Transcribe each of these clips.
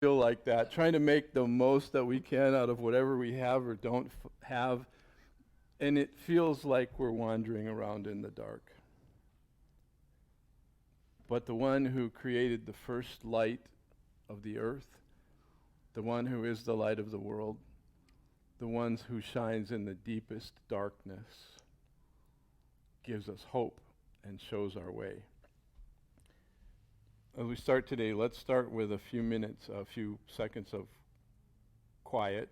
feel like that, trying to make the most that we can out of whatever we have or don't have, and it feels like we're wandering around in the dark. But the one who created the first light of the earth, the one who is the light of the world, the one who shines in the deepest darkness, gives us hope and shows our way. As we start today, let's start with a few seconds of quiet.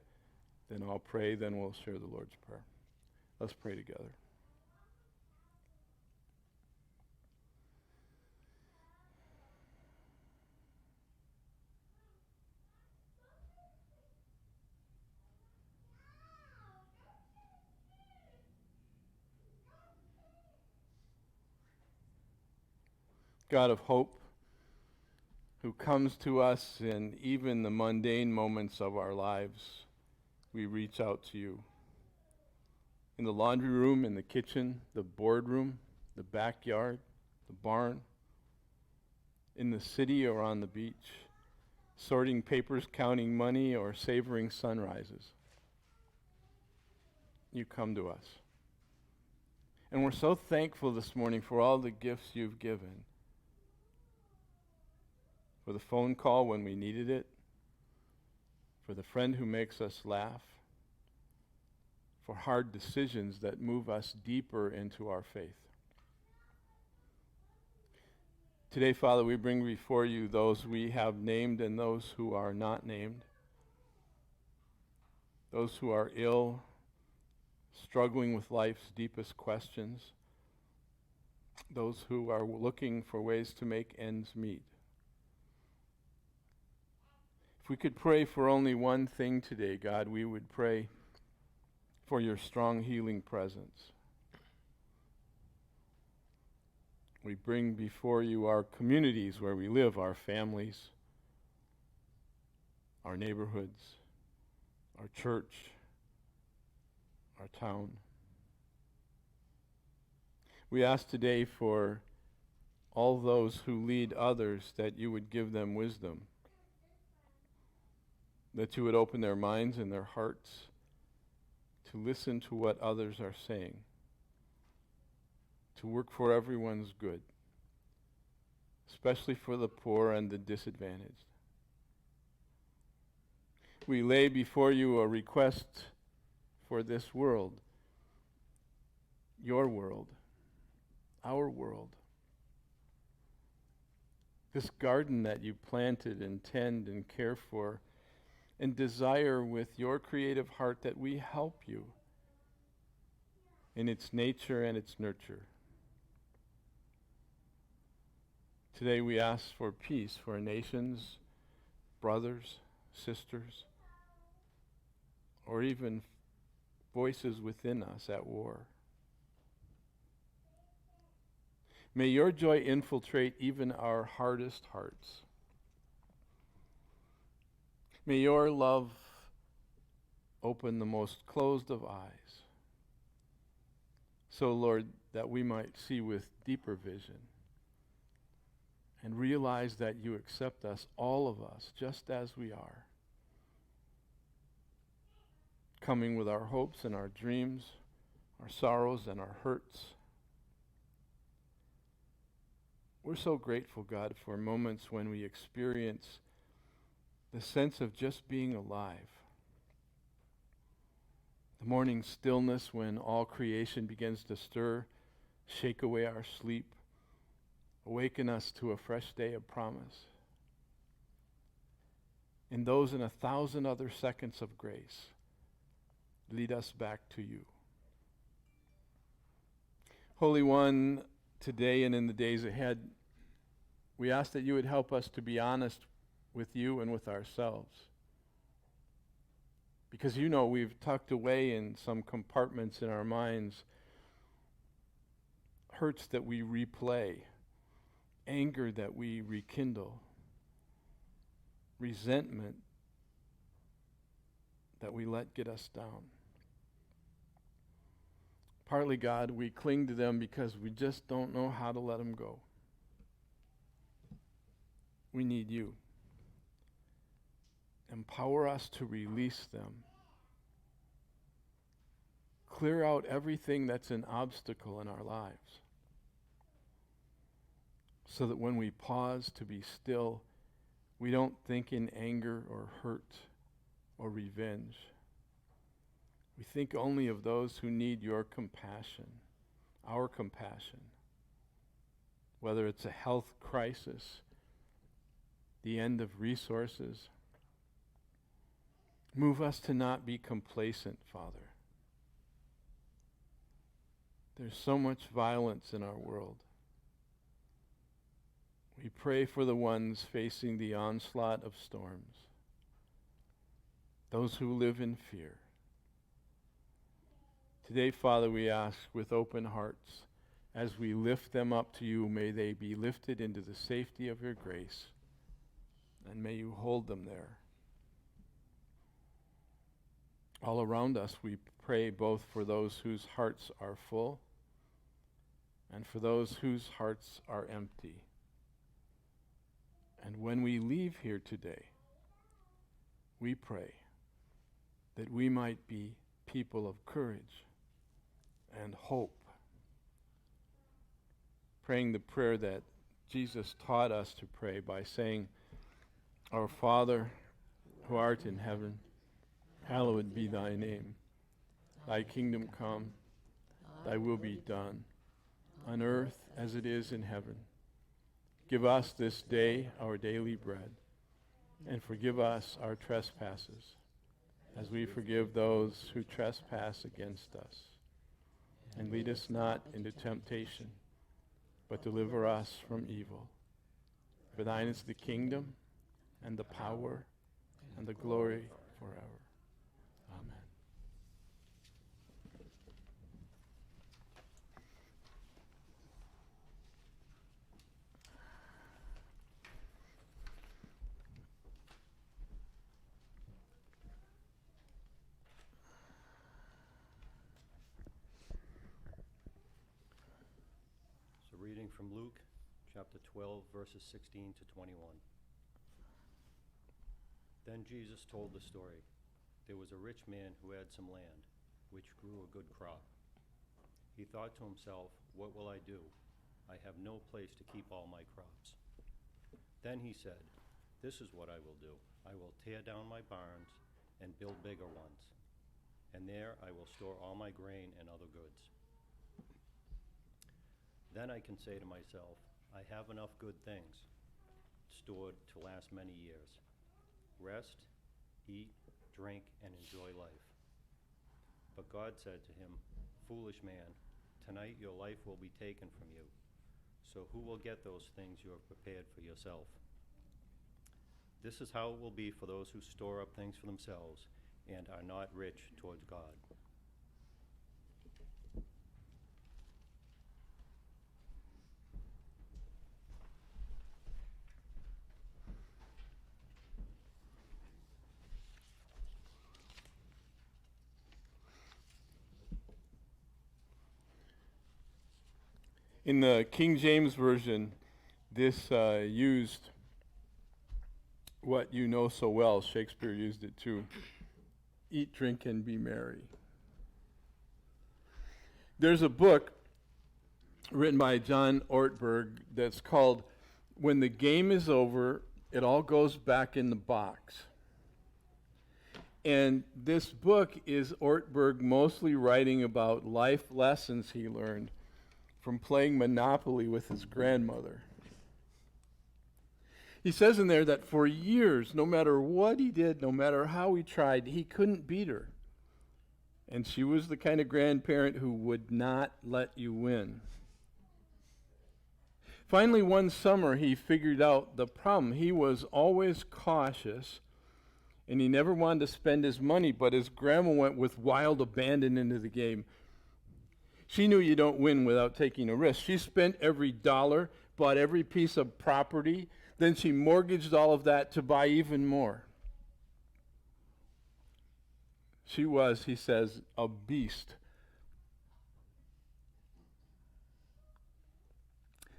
Then I'll pray, then we'll share the Lord's Prayer. Let's pray together. God of hope, who comes to us in even the mundane moments of our lives, we reach out to you. In the laundry room, in the kitchen, the boardroom, the backyard, the barn, in the city or on the beach, sorting papers, counting money, or savoring sunrises. You come to us. And we're so thankful this morning for all the gifts you've given. For the phone call when we needed it, for the friend who makes us laugh, for hard decisions that move us deeper into our faith. Today, Father, we bring before you those we have named and those who are not named, those who are ill, struggling with life's deepest questions, those who are looking for ways to make ends meet. If we could pray for only one thing today, God, we would pray for your strong healing presence. We bring before you our communities where we live, our families, our neighborhoods, our church, our town. We ask today for all those who lead others that you would give them wisdom, that you would open their minds and their hearts to listen to what others are saying, to work for everyone's good, especially for the poor and the disadvantaged. We lay before you a request for this world, your world, our world. This garden that you planted and tend and care for and desire with your creative heart that we help you in its nature and its nurture. Today we ask for peace for nations, brothers, sisters, or even voices within us at war. May your joy infiltrate even our hardest hearts. May your love open the most closed of eyes. So, Lord, that we might see with deeper vision and realize that you accept us, all of us, just as we are, coming with our hopes and our dreams, our sorrows and our hurts. We're so grateful, God, for moments when we experience the sense of just being alive. The morning stillness when all creation begins to stir, shake away our sleep, awaken us to a fresh day of promise. And those in 1,000 other seconds of grace lead us back to you. Holy One, today and in the days ahead, we ask that you would help us to be honest with you and with ourselves. Because you know we've tucked away in some compartments in our minds hurts that we replay, anger that we rekindle, resentment that we let get us down. Partly, God, we cling to them because we just don't know how to let them go. We need you. Empower us to release them. Clear out everything that's an obstacle in our lives, so that when we pause to be still, we don't think in anger or hurt or revenge. We think only of those who need your compassion, our compassion. Whether it's a health crisis, the end of resources. Move us to not be complacent, Father. There's so much violence in our world. We pray for the ones facing the onslaught of storms, those who live in fear. Today, Father, we ask with open hearts, as we lift them up to you, may they be lifted into the safety of your grace, and may you hold them there. All around us, we pray both for those whose hearts are full and for those whose hearts are empty. And when we leave here today, we pray that we might be people of courage and hope, praying the prayer that Jesus taught us to pray by saying, Our Father, who art in heaven, hallowed be thy name. Thy kingdom come, thy will be done, on earth as it is in heaven. Give us this day our daily bread, and forgive us our trespasses, as we forgive those who trespass against us. And lead us not into temptation, but deliver us from evil. For thine is the kingdom, and the power, and the glory forever. Amen. So reading from Luke chapter 12, verses 16 to 21. Then Jesus told the story. There was a rich man who had some land, which grew a good crop. He thought to himself, What will I do? I have no place to keep all my crops. Then he said, This is what I will do. I will tear down my barns and build bigger ones, and there I will store all my grain and other goods. Then I can say to myself, I have enough good things stored to last many years. Rest, eat, drink, and enjoy life. But God said to him, Foolish man, tonight your life will be taken from you. So who will get those things you have prepared for yourself? This is how it will be for those who store up things for themselves and are not rich towards God. In the King James Version, this used what you know so well. Shakespeare used it too. Eat, drink, and be merry. There's a book written by John Ortberg that's called When the Game is Over, It All Goes Back in the Box. And this book is Ortberg mostly writing about life lessons he learned from playing Monopoly with his grandmother. He says in there that for years, no matter what he did, no matter how he tried, he couldn't beat her. And she was the kind of grandparent who would not let you win. Finally, one summer, he figured out the problem. He was always cautious, and he never wanted to spend his money, but his grandma went with wild abandon into the game. She knew you don't win without taking a risk. She spent every dollar, bought every piece of property, then she mortgaged all of that to buy even more. She was, he says, a beast.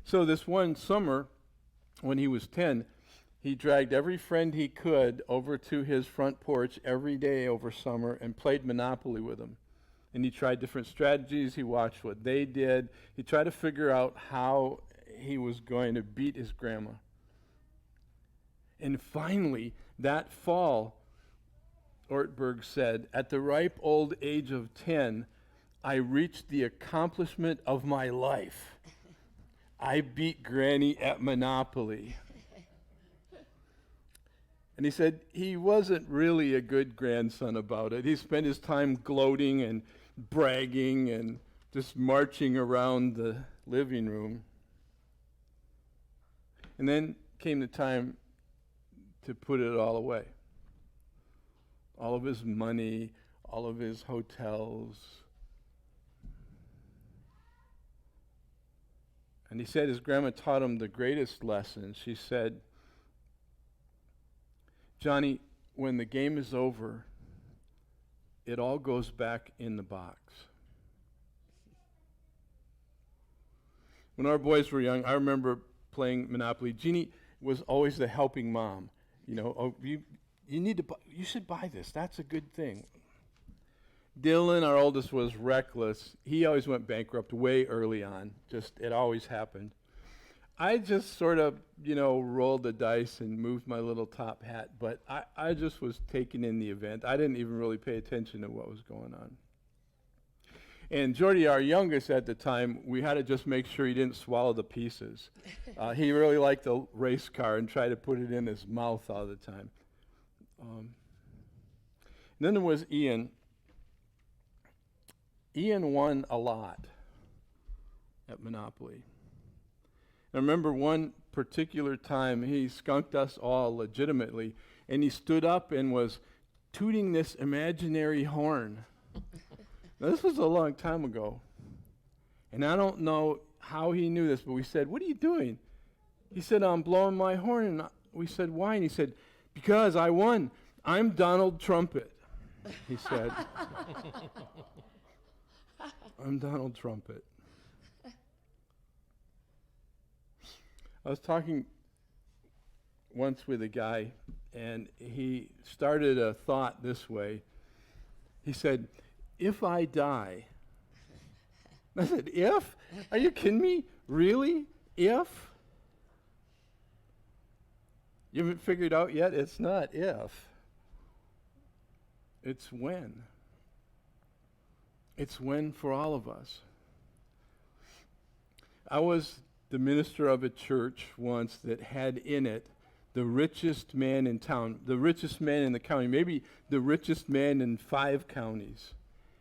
So this one summer, when he was 10, he dragged every friend he could over to his front porch every day over summer and played Monopoly with them. And he tried different strategies. He watched what they did. He tried to figure out how he was going to beat his grandma. And finally, that fall, Ortberg said, at the ripe old age of 10, I reached the accomplishment of my life. I beat Granny at Monopoly. And he said he wasn't really a good grandson about it. He spent his time gloating and bragging and just marching around the living room. And then came the time to put it all away. All of his money, all of his hotels. And he said his grandma taught him the greatest lesson. She said, Johnny, when the game is over, it all goes back in the box. When our boys were young, I remember playing Monopoly. Jeannie was always the helping mom. You know, oh, you need to you should buy this. That's a good thing. Dylan, our oldest, was reckless. He always went bankrupt way early on. It always happened. I just sort of, rolled the dice and moved my little top hat, but I just was taking in the event. I didn't even really pay attention to what was going on. And Jordy, our youngest at the time, we had to just make sure he didn't swallow the pieces. He really liked the race car and tried to put it in his mouth all the time. Then there was Ian. Ian won a lot at Monopoly. I remember one particular time he skunked us all legitimately, and he stood up and was tooting this imaginary horn. Now, this was a long time ago, and I don't know how he knew this, but we said, "What are you doing?" He said, "I'm blowing my horn." And we said, "Why?" And he said, "Because I won. I'm Donald Trumpet," he said. I'm Donald Trumpet. I was talking once with a guy, and he started a thought this way. He said, "If I die," I said, "If? Are you kidding me? Really? If?" You haven't figured out yet? It's not if. It's when. It's when for all of us. I was the minister of a church once that had in it the richest man in town, the richest man in the county, maybe the richest man in 5 counties.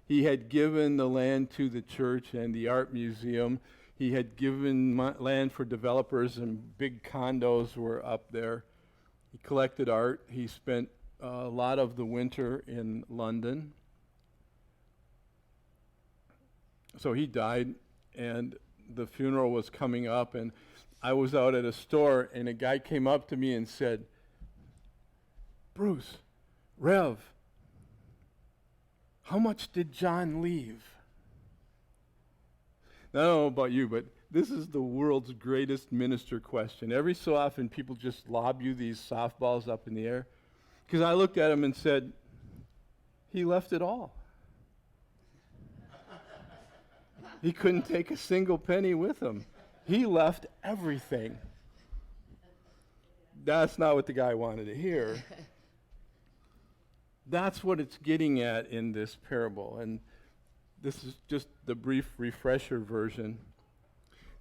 He had given the land to the church and the art museum. He had given land for developers, and big condos were up there. He collected art. He spent a lot of the winter in London. So he died, and the funeral was coming up, and I was out at a store, and a guy came up to me and said, "Bruce, Rev, how much did John leave?" Now, I don't know about you, but this is the world's greatest minister question. Every so often, people just lob you these softballs up in the air. Because I looked at him and said, he left it all. He couldn't take a single penny with him. He left everything. That's not what the guy wanted to hear. That's what it's getting at in this parable. And this is just the brief refresher version.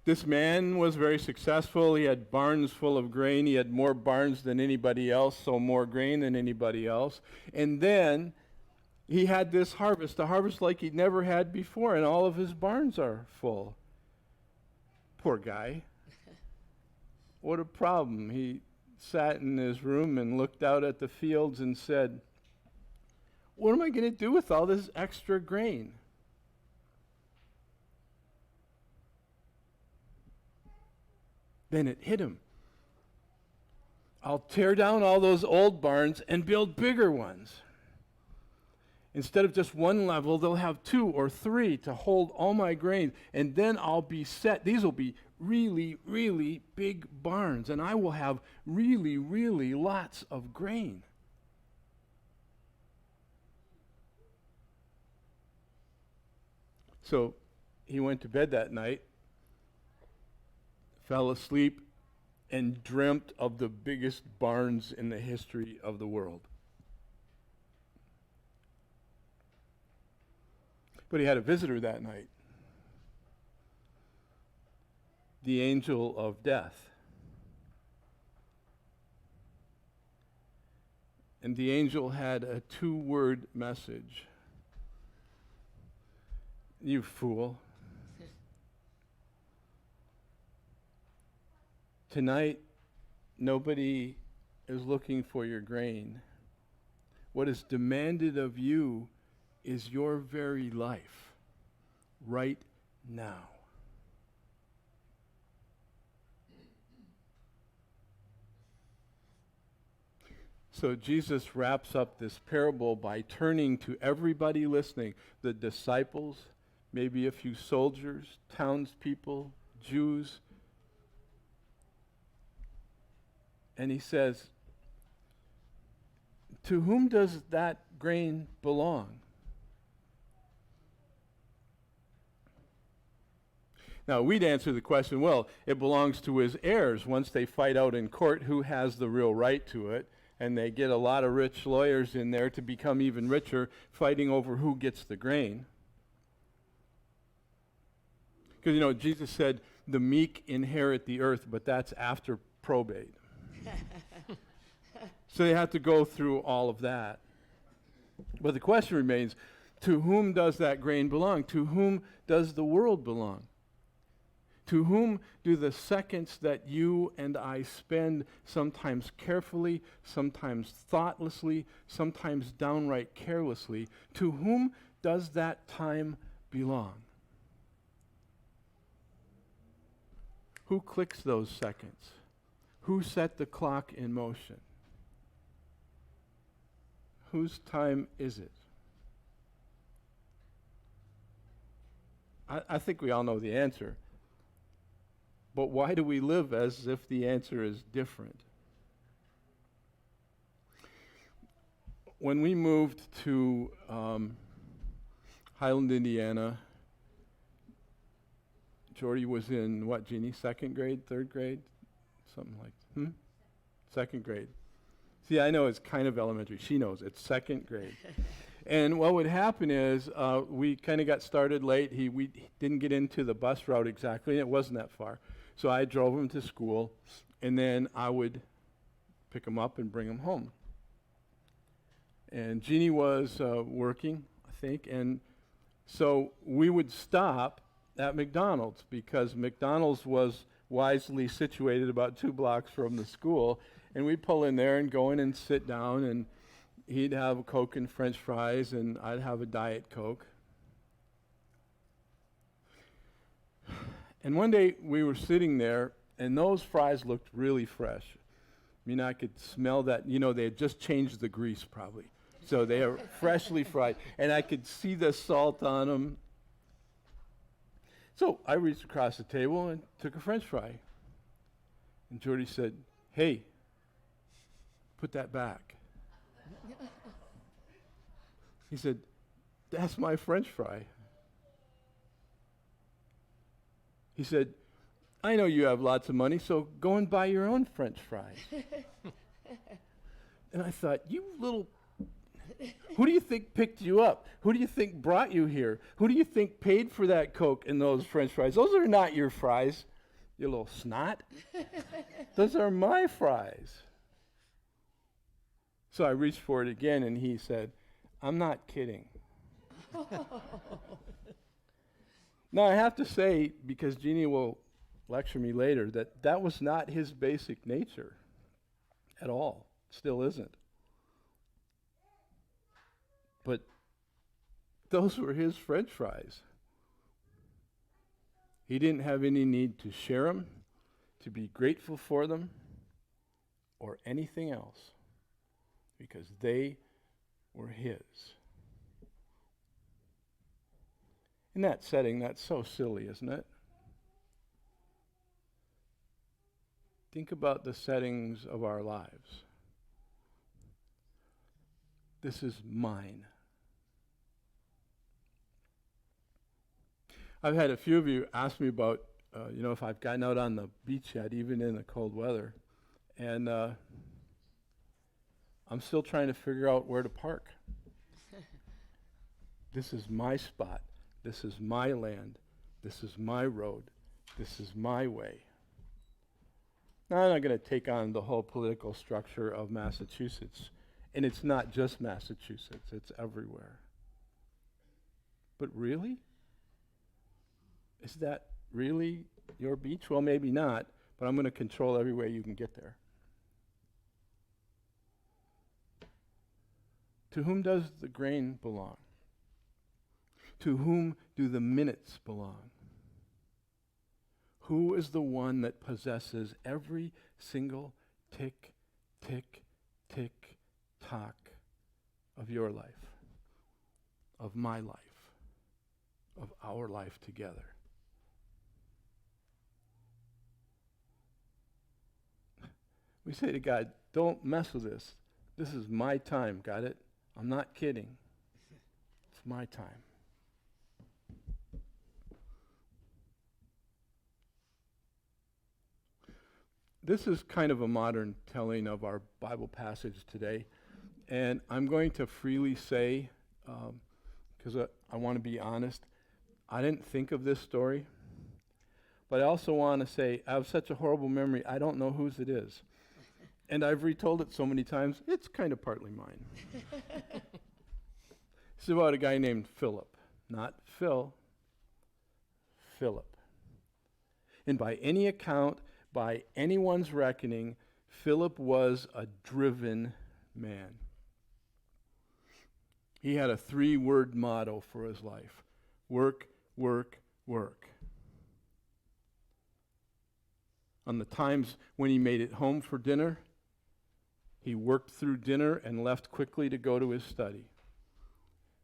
This man was very successful. He had barns full of grain. He had more barns than anybody else, so more grain than anybody else. And then he had this harvest, a harvest like he'd never had before, and all of his barns are full. Poor guy. What a problem. He sat in his room and looked out at the fields and said, "What am I going to do with all this extra grain?" Then it hit him. I'll tear down all those old barns and build bigger ones. Instead of just one level, they'll have 2 or 3 to hold all my grain, and then I'll be set. These will be really, really big barns, and I will have really, really lots of grain. So he went to bed that night, fell asleep, and dreamt of the biggest barns in the history of the world. But he had a visitor that night, the angel of death. And the angel had a 2-word message. You fool. Tonight, nobody is looking for your grain. What is demanded of you is your very life, right now. So Jesus wraps up this parable by turning to everybody listening, the disciples, maybe a few soldiers, townspeople, Jews. And he says, to whom does that grain belong? Now, we'd answer the question, well, it belongs to his heirs. Once they fight out in court who has the real right to it, and they get a lot of rich lawyers in there to become even richer, fighting over who gets the grain. Because, Jesus said, the meek inherit the earth, but that's after probate. So they have to go through all of that. But the question remains, to whom does that grain belong? To whom does the world belong? To whom do the seconds that you and I spend, sometimes carefully, sometimes thoughtlessly, sometimes downright carelessly, to whom does that time belong? Who clicks those seconds? Who set the clock in motion? Whose time is it? I think we all know the answer. But why do we live as if the answer is different? When we moved to Highland, Indiana, Jordy was in what, Jeannie? 2nd grade, 3rd grade? Something like 2nd grade. See, I know it's kind of elementary. She knows it's 2nd grade. And what would happen is we kind of got started late. We didn't get into the bus route exactly, and it wasn't that far. So I drove him to school, and then I would pick him up and bring him home. And Jeannie was working, I think, and so we would stop at McDonald's because McDonald's was wisely situated about 2 blocks from the school. And we'd pull in there and go in and sit down, and he'd have a Coke and French fries, and I'd have a Diet Coke. And one day we were sitting there, and those fries looked really fresh. I mean, I could smell that. They had just changed the grease probably. So they were freshly fried, and I could see the salt on them. So I reached across the table and took a French fry. And Jordy said, "Hey, put that back." He said, "That's my French fry." He said, "I know you have lots of money, so go and buy your own French fries." And I thought, you little, who do you think picked you up? Who do you think brought you here? Who do you think paid for that Coke and those French fries? Those are not your fries, you little snot. Those are my fries. So I reached for it again, and he said, "I'm not kidding." Now, I have to say, because Jeannie will lecture me later, that was not his basic nature at all. Still isn't. But those were his French fries. He didn't have any need to share them, to be grateful for them, or anything else, because they were his. In that setting, that's so silly, isn't it? Think about the settings of our lives. This is mine. I've had a few of you ask me about, if I've gotten out on the beach yet, even in the cold weather. And I'm still trying to figure out where to park. This is my spot. This is my land. This is my road. This is my way. Now, I'm not going to take on the whole political structure of Massachusetts. And it's not just Massachusetts. It's everywhere. But really? Is that really your beach? Well, maybe not, but I'm going to control every way you can get there. To whom does the grain belong? To whom do the minutes belong? Who is the one that possesses every single tick, tick, tick, tock of your life, of my life, of our life together? We say to God, don't mess with this. This is my time, got it? I'm not kidding. It's my time. This is kind of a modern telling of our Bible passage today. And I'm going to freely say, because I want to be honest, I didn't think of this story. But I also want to say, I have such a horrible memory, I don't know whose it is. And I've retold it so many times, it's kind of partly mine. It's about a guy named Philip. Not Phil, Philip. And by any account, by anyone's reckoning, Philip was a driven man. He had a 3-word motto for his life: work, work, work. On the times when he made it home for dinner, he worked through dinner and left quickly to go to his study.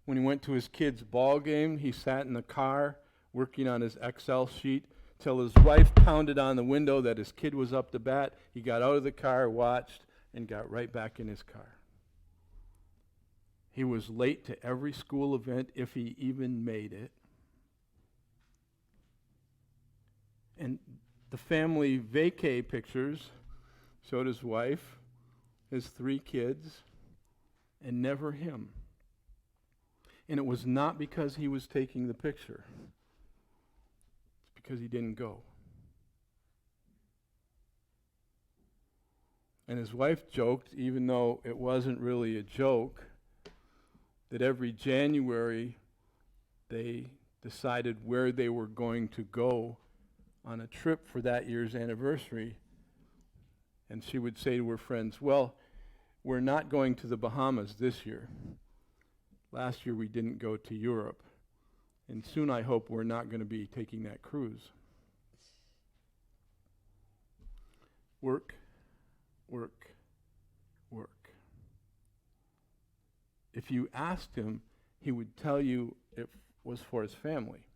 When he went to his kid's ball game, he sat in the car working on his Excel sheet till his wife pounded on the window that his kid was up to bat. He got out of the car, watched, and got right back in his car. He was late to every school event if he even made it. And the family vacay pictures showed his wife, his 3 kids, and never him. And it was not because he was taking the picture. It's because he didn't go. And his wife joked, even though it wasn't really a joke, that every January they decided where they were going to go on a trip for that year's anniversary. And she would say to her friends, well, we're not going to the Bahamas this year. Last year we didn't go to Europe. And soon I hope we're not going to be taking that cruise. Work, work, work. If you asked him, he would tell you it was for his family.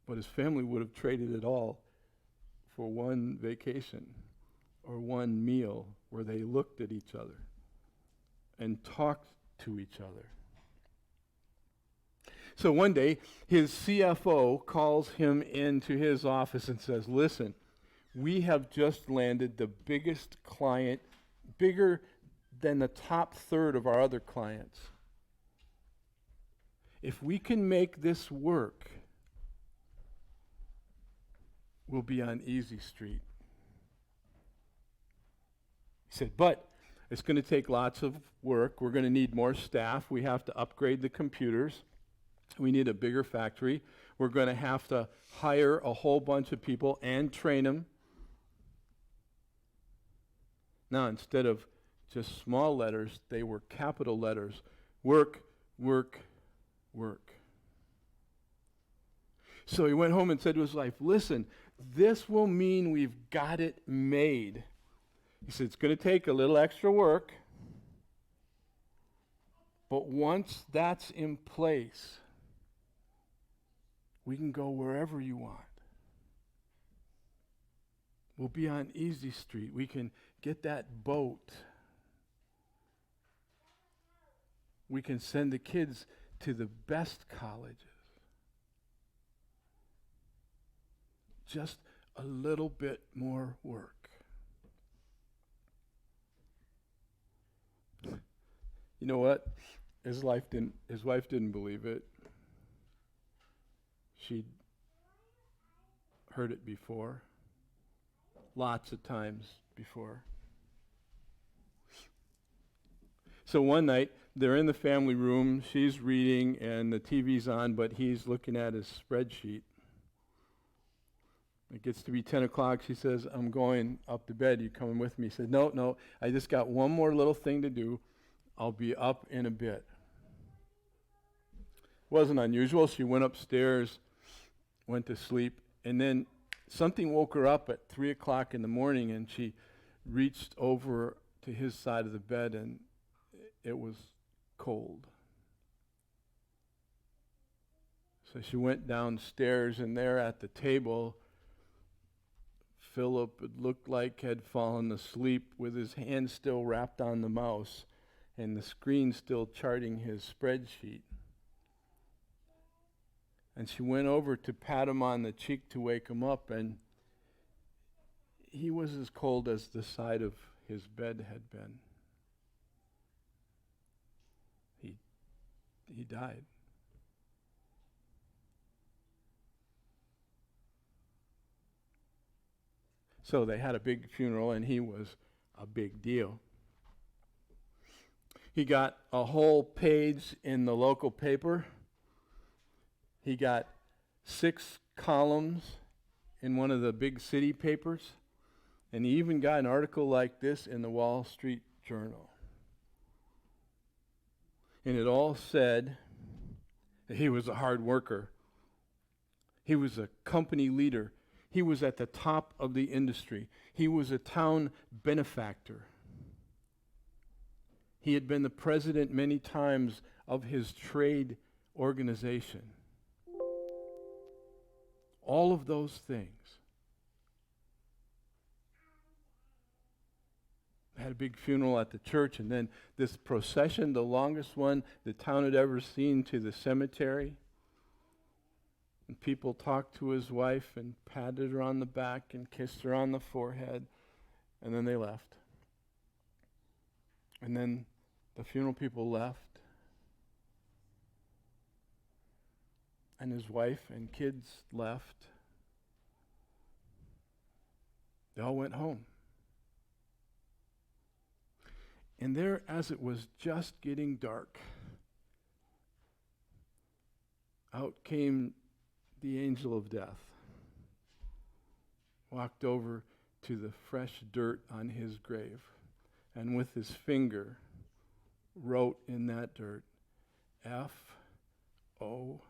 But his family would have traded it all for one vacation or one meal where they looked at each other and talked to each other. So one day, his CFO calls him into his office and says, listen, we have just landed the biggest client, bigger than the top third of our other clients. If we can make this work, we'll be on easy street. He said, but it's going to take lots of work. We're going to need more staff. We have to upgrade the computers. We need a bigger factory. We're going to have to hire a whole bunch of people and train them. Now, instead of just small letters, they were capital letters. Work, work, work. So he went home and said to his wife, listen, this will mean we've got it made. He said, it's going to take a little extra work, but once that's in place, we can go wherever you want. We'll be on Easy Street. We can get that boat. We can send the kids to the best colleges. Just a little bit more work. You know what? His wife didn't believe it. She'd heard it before. Lots of times before. So one night, they're in the family room. She's reading, and the TV's on, but he's looking at his spreadsheet. It gets to be 10 o'clock. She says, I'm going up to bed. You coming with me? He said, no, I just got one more little thing to do. I'll be up in a bit. Wasn't unusual. She went upstairs, went to sleep, and then something woke her up at 3 o'clock in the morning, and she reached over to his side of the bed, and it was cold. So she went downstairs, and there at the table, Philip, it looked like, had fallen asleep with his hand still wrapped on the mouse and the screen still charting his spreadsheet. And she went over to pat him on the cheek to wake him up, and he was as cold as the side of his bed had been. He died. So they had a big funeral, and he was a big deal. He got a whole page in the local paper. He got 6 columns in one of the big city papers, and he even got an article like this in the Wall Street Journal. And it all said that he was a hard worker. He was a company leader. He was at the top of the industry. He was a town benefactor. He had been the president many times of his trade organization. All of those things. Had a big funeral at the church, and then this procession, the longest one the town had ever seen, to the cemetery. And people talked to his wife and patted her on the back and kissed her on the forehead, and then they left. And then the funeral people left, and his wife and kids left. They all went home. And there, as it was just getting dark, out came the angel of death, walked over to the fresh dirt on his grave, and with his finger wrote in that dirt, F-O-O-L.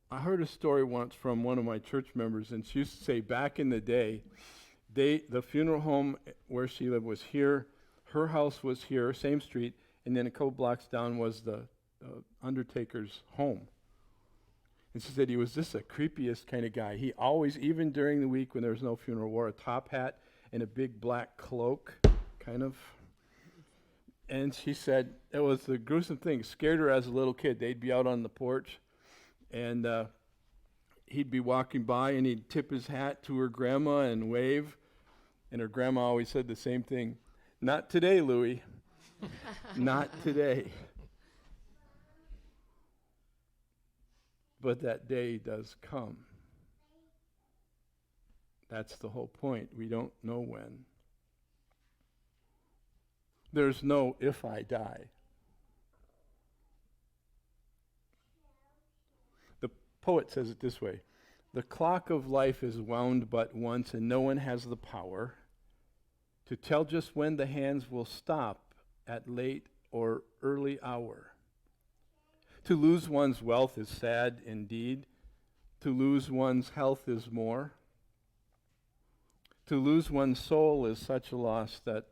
I heard a story once from one of my church members, and she used to say back in the day, the funeral home where she lived was here, her house was here, same street, and then a couple blocks down was the undertaker's home. And she said he was just the creepiest kind of guy. He always, even during the week when there was no funeral, wore a top hat and a big black cloak, kind of. And she said it was the gruesome thing. Scared her as a little kid. They'd be out on the porch, and he'd be walking by, and he'd tip his hat to her grandma and wave. And her grandma always said the same thing, "Not today, Louie. Not today." But that day does come. That's the whole point. We don't know when. There's no if I die. The poet says it this way: the clock of life is wound but once, and no one has the power to tell just when the hands will stop at late or early hour. To lose one's wealth is sad indeed. To lose one's health is more. To lose one's soul is such a loss that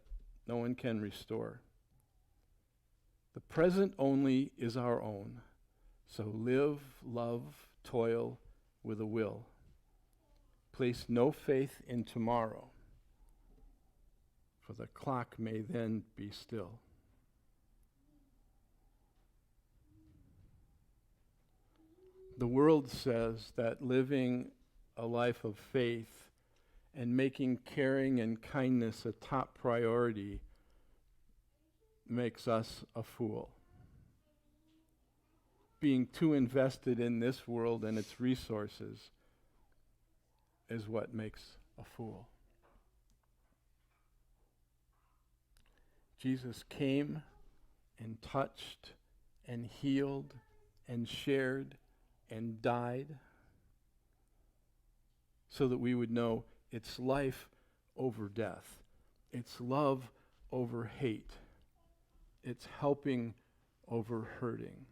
no one can restore. The present only is our own. So live, love, toil with a will. Place no faith in tomorrow, for the clock may then be still. The world says that living a life of faith and making caring and kindness a top priority makes us a fool. Being too invested in this world and its resources is what makes a fool. Jesus came and touched and healed and shared and died so that we would know it's life over death. It's love over hate. It's helping over hurting.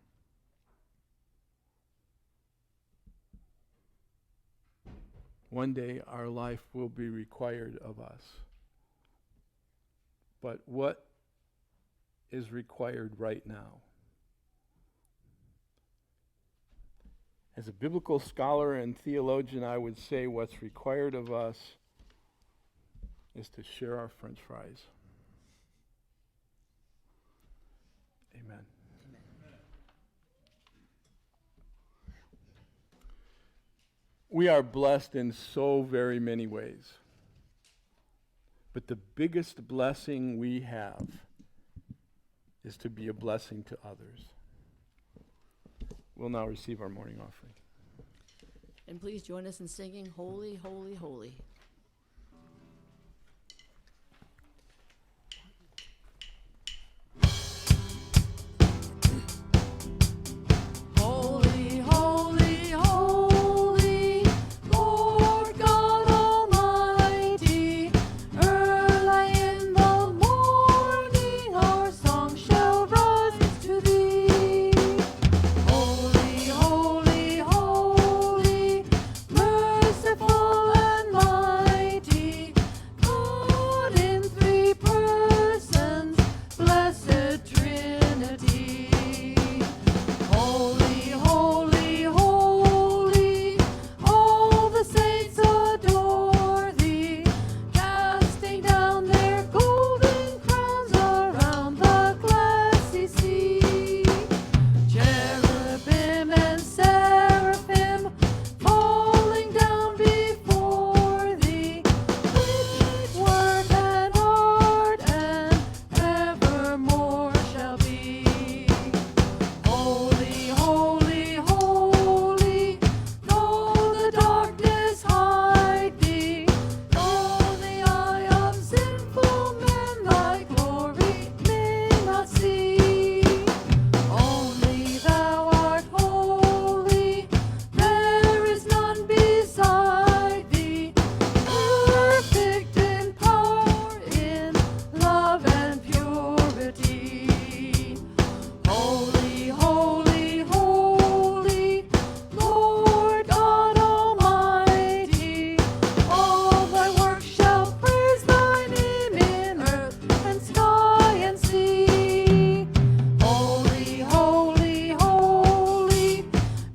One day our life will be required of us. But what is required right now? As a biblical scholar and theologian, I would say what's required of us is to share our French fries. Amen. We are blessed in so very many ways. But the biggest blessing we have is to be a blessing to others. We'll now receive our morning offering. And please join us in singing Holy, Holy, Holy. Holy, holy, holy, Lord God Almighty, early in the morning our song shall rise to thee. Holy, holy, holy, merciful and mighty, God in three persons, blessed Trinity. Holy, holy, holy, all the saints adore thee, casting down their golden crowns around the glassy sea. Cherubim and seraphim falling down before thee, which word and art and evermore shall be. Holy, holy, holy, though the darkness hide thee, though the eye of sinful men thy glory may not see. Only thou art holy, there is none beside thee, perfect in power, in love and purity. Holy, holy, holy, Lord God Almighty, all thy works shall praise thy name in earth and sky and sea. Holy, holy, holy,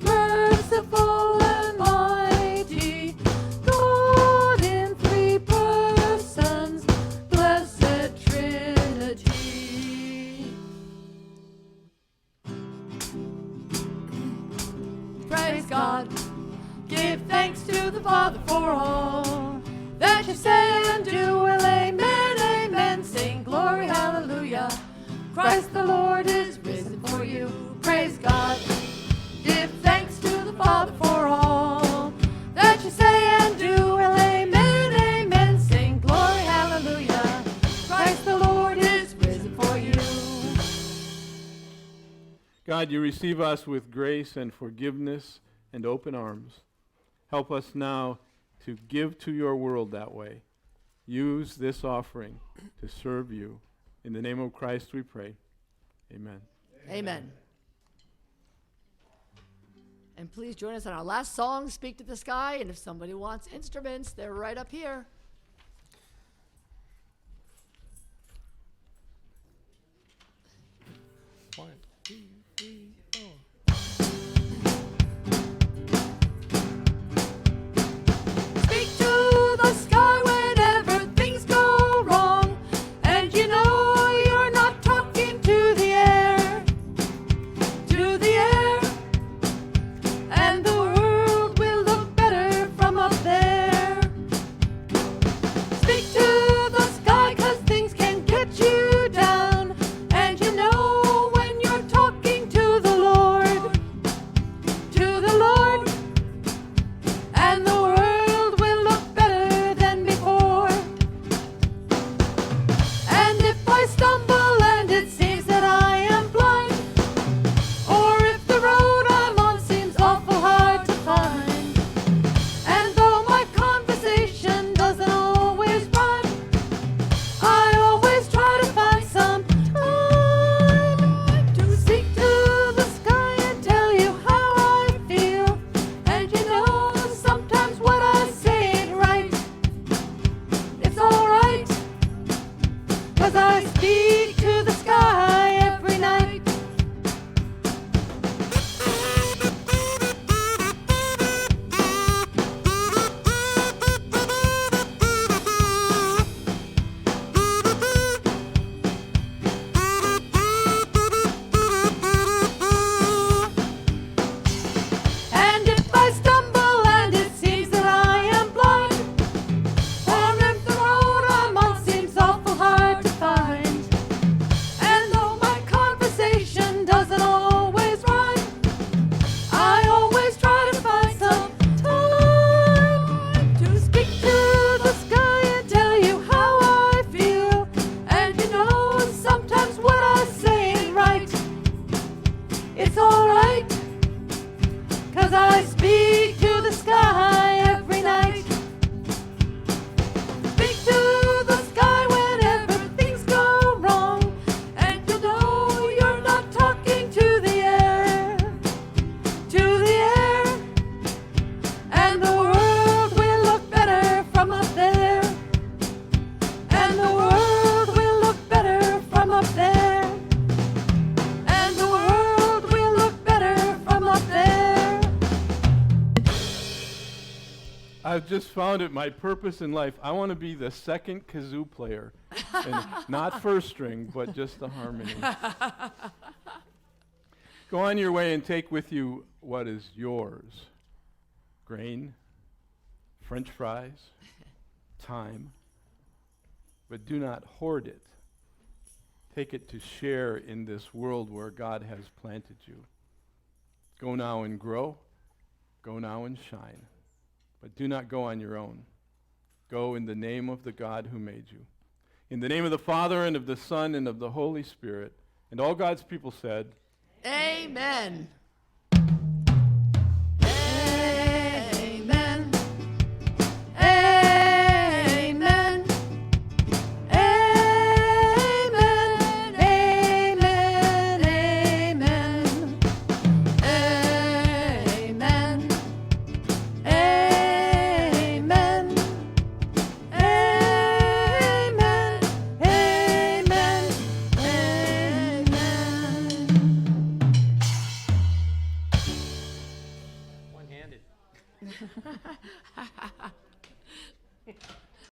merciful and mighty, God in three persons, blessed Trinity. Praise God. Give thanks to the Father for all that you say and do. Well, amen, amen. Sing glory, hallelujah. Christ the Lord is risen for you. Praise God. Give thanks to the Father for all that you say and do. Well, amen, amen. Sing glory, hallelujah. Christ the Lord is risen for you. God, you receive us with grace and forgiveness and open arms. Help us now to give to your world that way. Use this offering to serve you. In the name of Christ we pray. Amen. Amen. And please join us on our last song, Speak to the Sky. And if somebody wants instruments, they're right up here. Why 2, 3, 4. Speak to the sky whenever things go wrong, and you know you're not talking to the air, and the world will look better from up there. Speak to the sky 'cause things can get you down, and you know when you're talking to the Lord, and the world will look better than before. And if I stumble and it seems that I am blind, or if the road I'm on seems awful hard to find, and though my conversation doesn't always rhyme, I always try to find some time to speak to the sky and tell you how I feel. And you know, sometimes what I say ain't right. It's alright, 'cause I speak to the sky every night. And if I stumble and it seems that I am blind, or if the road I'm on seems awful hard to find, and though my conversation doesn't always rhyme, I always try to find some time to speak to the sky and tell you how I feel. And you know, sometimes what I say ain't right. It's alright, 'cause I speak to the sky every night. Speak to the sky whenever things go wrong, and you know you're not talking to the air, and the world will look better from up there, and the world will look better from up there, and the world will look better from up there. I've just found it my purpose in life. I want to be the second kazoo player. And not first string, but just the harmony. Go on your way and take with you what is yours. Grain, French fries, time. But do not hoard it. Take it to share in this world where God has planted you. Go now and grow. Go now and shine. But do not go on your own. Go in the name of the God who made you. In the name of the Father, and of the Son, and of the Holy Spirit. And all God's people said, Amen. Amen. Amen. Amen. Amen. Amen. Amen. Amen. Amen. Amen. Amen. One-handed.